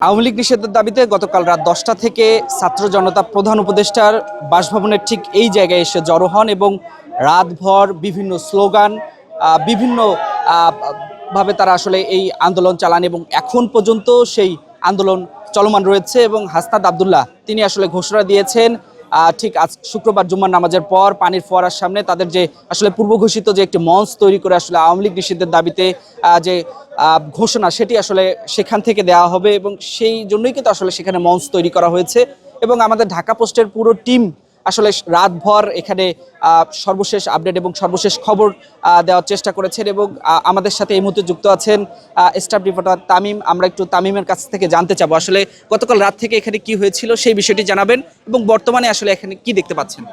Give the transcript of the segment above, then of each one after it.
আওয়ামী লীগ নিষেধের দাবিতে গতকাল রাত ১০টা থেকে ছাত্র জনতা প্রধান উপদেষ্টার বাসভবনের ঠিক এই জায়গায় এসে জড়ো হন এবং রাতভর বিভিন্ন স্লোগান বিভিন্ন ভাবে তারা আসলে এই আন্দোলন চালান এবং এখন পর্যন্ত সেই আন্দোলন চলমান রয়েছে। এবং হাসনাত আব্দুল্লাহ তিনি আসলে ঘোষণা দিয়েছেন ঠিক আজ শুক্রবার জুম্মার নামাজের পর পানির ফোয়ারার সামনে তাদের যে আসলে পূর্ব ঘোষিত যে একটি মঞ্চ তৈরি করে আসলে আওয়ামী লীগ নিষিদ্ধের দাবিতে যে ঘোষণা সেটি আসলে সেখান থেকে দেওয়া হবে এবং সেই জন্যই কিন্তু আসলে সেখানে মঞ্চ তৈরি করা হয়েছে। এবং আমাদের ঢাকা পোস্টের পুরো টিম আসলে রাতভর এখানে সর্বশেষ আপডেট এবং সর্বশেষ খবর দেওয়ার চেষ্টা করেছেন। এবং আমাদের সাথে এই মুহূর্তে যুক্ত আছেন স্টাফ রিপোর্টার তামিম। আমরা একটু তামিমের কাছ থেকে জানতে চাবো আসলে গতকাল রাত থেকে এখানে কি হয়েছিল সেই বিষয়টি জানাবেন এবং বর্তমানে আসলে এখানে কি দেখতে পাচ্ছেন।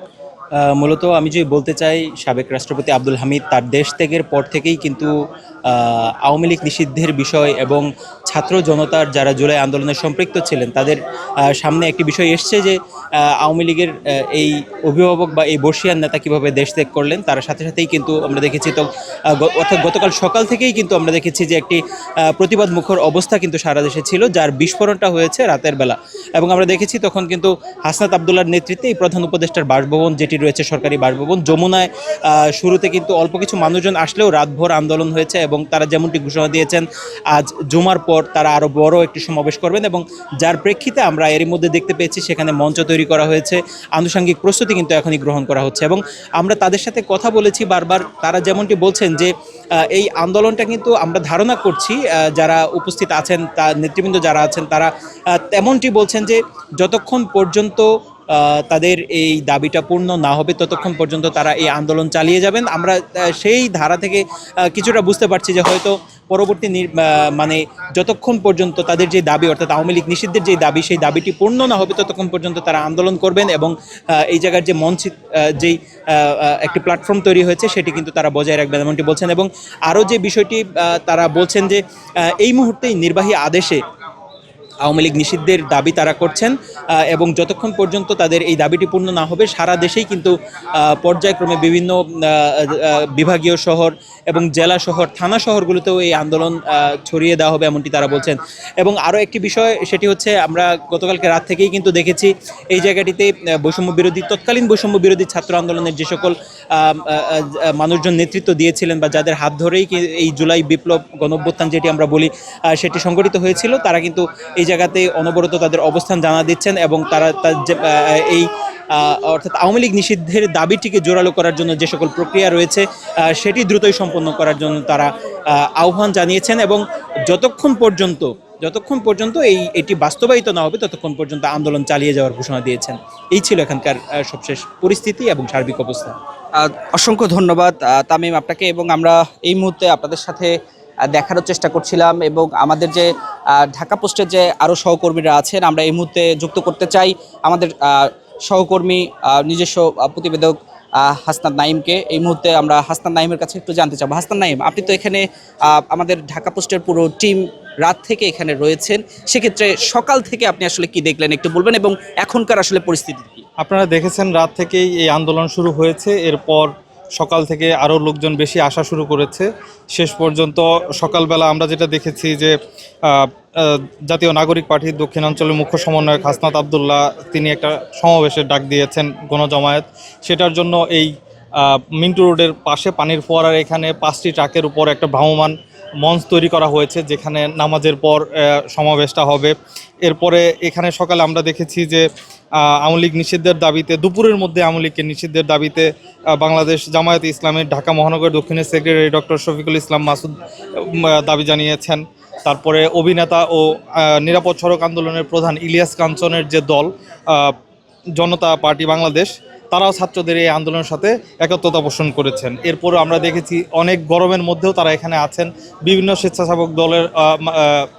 মূলত আমি যদি বলতে চাই, সাবেক রাষ্ট্রপতি আব্দুল হামিদ তার দেশ ত্যাগের পর থেকেই কিন্তু আওয়ামী লীগ নিষিদ্ধের বিষয় এবং ছাত্র জনতার যারা জুলাই আন্দোলনে সম্পৃক্ত ছিলেন তাদের সামনে একটি বিষয় এসছে যে আওয়ামী লীগের এই অভিভাবক বা এই বর্ষিয়ান নেতা কীভাবে দেশ ত্যাগ করলেন। তার সাথে সাথেই কিন্তু আমরা দেখেছি তো অর্থাৎ গতকাল সকাল থেকেই কিন্তু আমরা দেখেছি যে একটি প্রতিবাদ মুখর অবস্থা কিন্তু সারা দেশে ছিল, যার বিস্ফোরণটা হয়েছে রাতের বেলা। এবং আমরা দেখেছি তখন কিন্তু হাসনাত আব্দুল্লাহর নেতৃত্বে এই প্রধান উপদেষ্টার বাসভবন যেটি রয়েছে সরকারি বাসভবন যমুনায় শুরুতে কিন্তু অল্প কিছু মানুষজন আসলেও রাতভর আন্দোলন হয়েছে এবং তারা যেমনটি ঘোষণা দিয়েছেন আজ জুমার পর তারা আরও বড় একটি সমাবেশ করবেন এবং যার প্রেক্ষিতে আমরা এরই মধ্যে দেখতে পেয়েছি সেখানে মঞ্চ তৈরি করা হয়েছে, আনুষঙ্গিক প্রস্তুতি কিন্তু এখনই গ্রহণ করা হচ্ছে। এবং আমরা তাদের সাথে কথা বলেছি বারবার, তারা যেমনটি বলছেন যে এই আন্দোলনটা কিন্তু আমরা ধারণা করছি যারা উপস্থিত আছেন তার নেতৃবৃন্দ যারা আছেন তারা তেমনটি বলছেন যে যতক্ষণ পর্যন্ত তাদের এই দাবিটা পূর্ণ না হবে ততক্ষণ পর্যন্ত তারা এই আন্দোলন চালিয়ে যাবেন। আমরা সেই ধারা থেকে কিছুটা বুঝতে পারছি যে হয়তো পরবর্তী মানে যতক্ষণ পর্যন্ত তাদের যে দাবি অর্থাৎ আওয়ামী লীগ নিষিদ্ধের যে দাবি সেই দাবিটি পূর্ণ না হবে ততক্ষণ পর্যন্ত তারা আন্দোলন করবেন এবং এই জায়গার যে মঞ্চ যেই একটি প্ল্যাটফর্ম তৈরি হয়েছে সেটি কিন্তু তারা বজায় রাখবেন এমনটি বলছেন। এবং আরও যে বিষয়টি তারা বলছেন যে এই মুহূর্তেই নির্বাহী আদেশে আওয়ামী লীগ নিষিদ্ধের দাবি তারা করছেন এবং যতক্ষণ পর্যন্ত তাদের এই দাবিটি পূর্ণ না হবে সারা দেশেই কিন্তু পর্যায়ক্রমে বিভিন্ন বিভাগীয় শহর এবং জেলা শহর থানা শহরগুলোতেও এই আন্দোলন ছড়িয়ে দেওয়া হবে এমনটি তারা বলছেন। এবং আরও একটি বিষয় সেটি হচ্ছে আমরা গতকালকে রাত থেকেই কিন্তু দেখেছি এই জায়গাটিতে বৈষম্য বিরোধী তৎকালীন বৈষম্য বিরোধী ছাত্র আন্দোলনের যে সকল মানুষজন নেতৃত্ব দিয়েছিলেন বা যাদের হাত ধরেই এই জুলাই বিপ্লব গণঅভ্যুত্থান যেটি আমরা বলি সেটি সংগঠিত হয়েছিল, তারা কিন্তু এই জায়গাতে অনবরত তাদের অবস্থান জানা দিচ্ছেন এবং তারা এই অর্থাৎ আওয়ামী লীগ নিষিদ্ধের দাবিটিকে জোরালো করার জন্য যে সকল প্রক্রিয়া রয়েছে সেটি দ্রুতই সম্পন্ন করার জন্য তারা আহ্বান জানিয়েছেন। এবং যতক্ষণ পর্যন্ত এটি বাস্তবায়িত না হবে ততক্ষণ পর্যন্ত আন্দোলন চালিয়ে যাওয়ার ঘোষণা দিয়েছেন। এই ছিল এখানকার সবশেষ পরিস্থিতি এবং সার্বিক অবস্থা। অসংখ্য ধন্যবাদ তামিম আপনাকে। এবং আমরা এই মুহূর্তে আপনাদের সাথে দেখারও চেষ্টা করছিলাম এবং আমাদের যে ঢাকা পোস্টের যে আরও সহকর্মীরা আছেন আমরা এই মুহূর্তে যুক্ত করতে চাই আমাদের সহকর্মী নিজস্ব প্রতিবেদক হাসনাত নাইমকে। এই মুহূর্তে আমরা হাসনাত নাইমের কাছে একটু জানতে চাবো। হাসনাত নাইম, আপনি তো এখানে আমাদের ঢাকা পোস্টের পুরো টিম রাত থেকে এখানে রয়েছেন, সেক্ষেত্রে সকাল থেকে আপনি আসলে কি দেখলেন একটু বলবেন এবং এখনকার আসলে পরিস্থিতি কি? আপনারা দেখেছেন রাত থেকেই এই আন্দোলন শুরু হয়েছে, এরপর সকাল থেকে আরও লোকজন বেশি আসা শুরু করেছে। শেষ পর্যন্ত সকালবেলা আমরা যেটা দেখেছি যে জাতীয় নাগরিক পার্টির দক্ষিণাঞ্চলের মুখ্য সমন্বয়ক হাসনাত আব্দুল্লাহ তিনি একটা সমাবেশের ডাক দিয়েছেন গণজমায়েত। সেটার জন্য এই মিন্টু রোডের পাশে পানির ফোয়ারার এখানে 5টি ট্রাকের উপর একটা ভ্রাম্যমাণ মঞ্চ তৈরি করা হয়েছে যেখানে নামাজের পর সমাবেশটা হবে। এরপরে এখানে সকালে আমরা দেখেছি যে আওয়ামী লীগ নিষিদ্ধের দাবিতে দুপুরের মধ্যে আওয়ামী লীগকে নিষিদ্ধের দাবিতে বাংলাদেশ জামায়াতে ইসলামের ঢাকা মহানগর দক্ষিণের সেক্রেটারি ডক্টর শফিকুল ইসলাম মাসুদ দাবি জানিয়েছেন। তারপরে অভিনেতা ও নিরাপদ সড়ক আন্দোলনের প্রধান ইলিয়াস কাঞ্চনের যে দল জনতা পার্টি বাংলাদেশ তারাও ছাত্রদের এই আন্দোলনের সাথে একত্রতা পোষণ করেছেন। এরপরও আমরা দেখেছি অনেক গরমের মধ্যেও তারা এখানে আছেন। বিভিন্ন স্বেচ্ছাসেবক দলের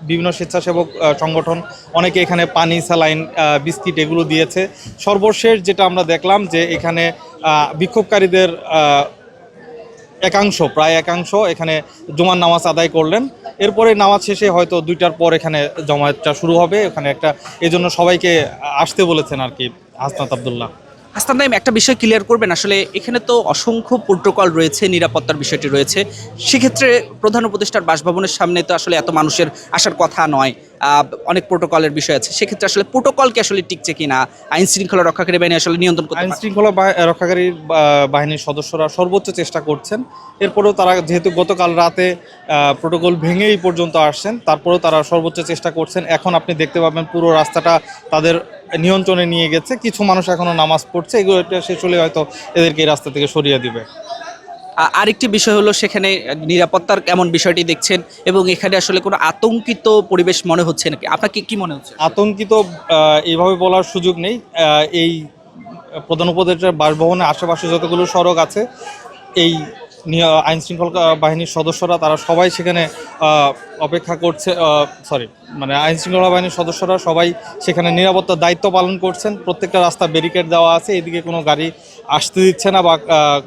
বিভিন্ন স্বেচ্ছাসেবক সংগঠন অনেকে এখানে পানি স্যালাইন বিস্কিট এগুলো দিয়েছে। সর্বশেষ যেটা আমরা দেখলাম যে এখানে বিক্ষোভকারীদের প্রায় একাংশ এখানে জুমার নামাজ আদায় করলেন। এরপরে নামাজ শেষে হয়তো 2টার পর এখানে জমায়েতটা শুরু হবে। এখানে এই জন্য সবাইকে আসতে বলেছেন আর কি হাসনাত আব্দুল্লাহ। হাসান নাঈম, একটা বিষয় ক্লিয়ার করবেন, আসলে এখানে তো অসংখ্য প্রোটোকল রয়েছে, নিরাপত্তার বিষয়টি রয়েছে, সেক্ষেত্রে প্রধান উপদেষ্টার বাসভবনের সামনে তো আসলে এত মানুষের আসার কথা নয়, অনেক প্রোটোকলের বিষয় আছে, সেক্ষেত্রে আসলে প্রোটোকল কি আসলে টিকছে কিনা, আইন শৃঙ্খলা রক্ষাকারী বাহিনী আসলে নিয়ন্ত্রণ করতে আইন পারছে? শৃঙ্খলা রক্ষাকারী বাহিনীর সদস্যরা সর্বোচ্চ চেষ্টা করছেন। এরপরেও তারা যেহেতু গতকাল রাতে প্রোটোকল ভেঙে এই পর্যন্ত আসছেন, তারপরেও তারা সর্বোচ্চ চেষ্টা করছেন। এখন আপনি দেখতে পাবেন পুরো রাস্তাটা তাদের নিয়ন্ত্রণে নিয়ে গেছে। কিছু মানুষ এখনো নামাজ পড়ছে, এগুলো শেষ হলে হয়তো এদেরকে এই রাস্তা থেকে সরিয়ে দিবে। আরেকটি বিষয় হলো, সেখানে নিরাপত্তার কেমন বিষয়টি দেখছেন, এবং এখানে আসলে কোনো আতঙ্কিত পরিবেশ মনে হচ্ছে নাকি, আপনাকে কি মনে হচ্ছে? আতঙ্কিত এইভাবে বলার সুযোগ নেই। এই প্রধান উপদেষ্টার বাসভবনের আশেপাশে যতগুলো সড়ক আছে, এই আইন শৃঙ্খলা বাহিনীর সদস্যরা তারা সবাই সেখানে অপেক্ষা করছে। মানে আইন শৃঙ্খলা বাহিনীর সদস্যরা সবাই সেখানে নিরাপত্তার দায়িত্ব পালন করছেন। প্রত্যেকটা রাস্তা ব্যারিকেড দেওয়া আছে, এদিকে কোনো গাড়ি আসতে দিচ্ছে না বা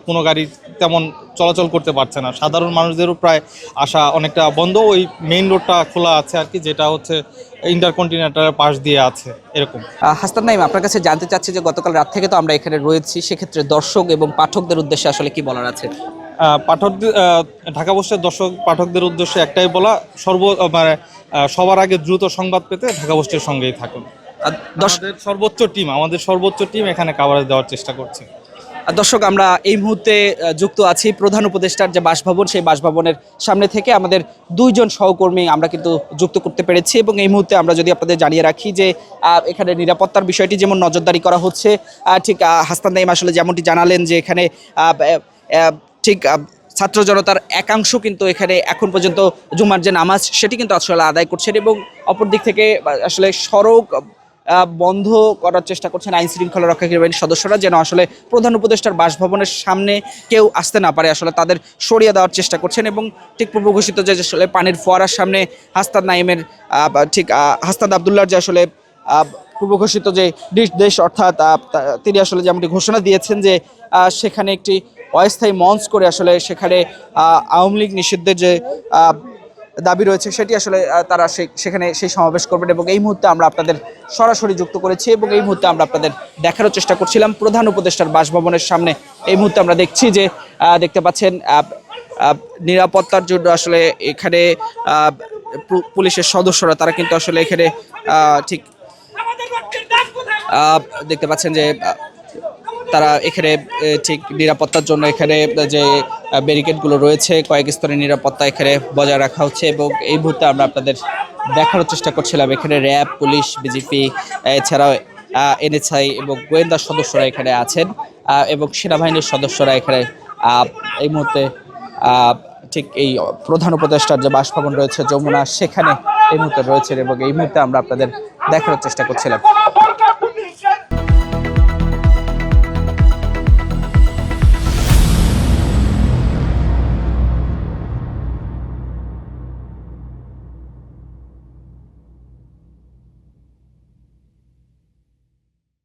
কোনো গাড়ি তেমন চলাচল করতে পারছে না। সাধারণ মানুষদেরও প্রায় আসা অনেকটা বন্ধ। ওই মেইন রোডটা খোলা আছে আর কি, যেটা হচ্ছে ইন্টারকন্টিনেন্টালের পাশ দিয়ে আছে এরকম। হাসান নাঈম, আপনার কাছে জানতে চাচ্ছি যে গতকাল রাত থেকে তো আমরা এখানে রয়েছি, সেক্ষেত্রে দর্শক এবং পাঠকদের উদ্দেশ্যে আসলে কি বলার আছে? ঢাকা পোস্টের দর্শক পাঠকদের উদ্দেশ্যে একটাই বলা, সবার আগে দ্রুত সংবাদ পেতে ঢাকা পোস্টের সঙ্গেই থাকুন। আমাদের সর্বোচ্চ টিম এখানে কাভারেজ দেওয়ার চেষ্টা করছে। দর্শক, আমরা এই মুহূর্তে যুক্ত আছি প্রধান উপদেষ্টার যে বাসভবন, সেই বাসভবনের সামনে থেকে আমাদের দুইজন সহকর্মী আমরা কিন্তু যুক্ত করতে পেরেছি, এবং এই মুহূর্তে আমরা যদি আপনাদের জানিয়ে রাখি যে এখানে নিরাপত্তার বিষয়টি যেমন নজরদারি করা হচ্ছে, ঠিক হাসান নাঈম আসলে যেমনটি জানালেন যে এখানে ঠিক ছাত্র জনতার একাংশ কিন্তু এখানে এখন পর্যন্ত জুমার যে নামাজ সেটি কিন্তু আসলে আদায় করছেন, এবং অপর দিক থেকে আসলে সড়ক বন্ধ করার চেষ্টা করছেন আইন শৃঙ্খলা রক্ষাকারী বাহিনীর সদস্যরা, যেন আসলে প্রধান উপদেষ্টার বাসভবনের সামনে কেউ আসতে না পারে, আসলে তাদের সরিয়ে দেওয়ার চেষ্টা করছেন। এবং ঠিক পূর্ব ঘোষিত যে আসলে পানির ফোয়ারার সামনে হাসনাত নাঈমের ঠিক হাসনাত আবদুল্লাহর যে আসলে পূর্ব ঘোষিত যে দেশ, অর্থাৎ তিনি আসলে যেমনটি ঘোষণা দিয়েছেন যে সেখানে একটি অস্থায়ী মঞ্চ করে আসলে সেখানে আওয়ামী লীগ নিষিদ্ধের যে দাবি রয়েছে সেটি আসলে তারা সেখানে সেই সমাবেশ করবেন, এবং এই মুহূর্তে আমরা আপনাদের সরাসরি যুক্ত করেছি, এবং এই মুহূর্তে আমরা আপনাদের দেখানোর চেষ্টা করছিলাম প্রধান উপদেষ্টার বাসভবনের সামনে। এই মুহূর্তে আমরা দেখছি যে দেখতে পাচ্ছেন নিরাপত্তার জন্য আসলে এখানে পুলিশের সদস্যরা তারা কিন্তু আসলে এখানে ঠিক দেখতে পাচ্ছেন যে তারা এখানে ঠিক নিরাপত্তার জন্য এখানে যে ব্যারিকেডগুলো রয়েছে, কয়েক স্তরের নিরাপত্তা এখানে বজায় রাখা হচ্ছে, এবং এই মুহূর্তে আমরা আপনাদের দেখানোর চেষ্টা করছিলাম এখানে র্যাব, পুলিশ, বিজিপি, এছাড়াও এনএসআই এবং গোয়েন্দা সদস্যরা এখানে আছেন, এবং সেনাবাহিনীর সদস্যরা এখানে এই মুহূর্তে ঠিক এই প্রধান উপদেষ্টার যে বাসভবন রয়েছে যমুনা, সেখানে এই মুহূর্তে রয়েছেন, এবং এই মুহূর্তে আমরা আপনাদের দেখানোর চেষ্টা করছিলাম।